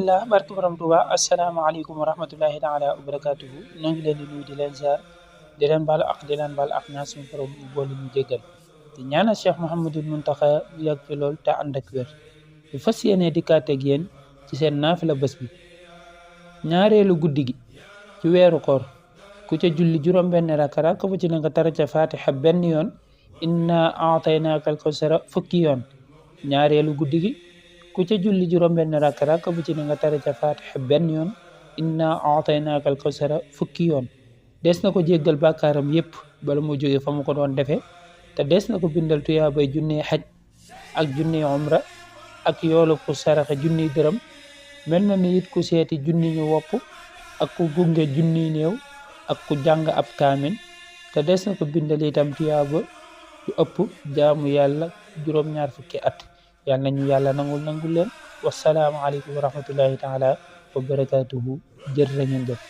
alhamdulilah barke borom Tuuba asalaamaaleykum wa rahmatullahi taala wa barakatuhu ñoo ngi leen di nuyu di leen ziar di leen baal ak di leen baal ak ñaan suñu borom bu boole ñu jéggal di ñaanal Cheikh Mouhamadul Muntaxa yàgg fi lool te ànd ak wér di fas yéene dikkaat ak yéen ci seen naafila bés bi ñaareelu guddi gi ci weeru koor ku ca julli juróom-benn rakka bu ci ne nga tara ca fatiha benn yoon inna aataynaaka al kawsara fukki yoon ñaareelu guddi gi ku ca julli juróom-benn rakka bu ci ne nga tara ca fatiha benn yoon inna aataynaaka al kawsara fukki yoon des na ko jéggal bàkkaaram yépp bala mu jóge fa mu ko doon defee te des na ko bindal tuyaabay junni xaj ak junni umra ak yoolu ku saraxe junni dërëm mel na ni it ku seeti junni ñu wopp ak ku gunge junni néew ak ku jàng ab kaamin te des na ko bindal itam tuyaaba yu ëpp jaamu yàlla juróom-ñaar fukki at yal nañu yàlla nangul leen wasalaamu aleykum wa rahmatullahi taala wa barakatuhu jër ngeen jëf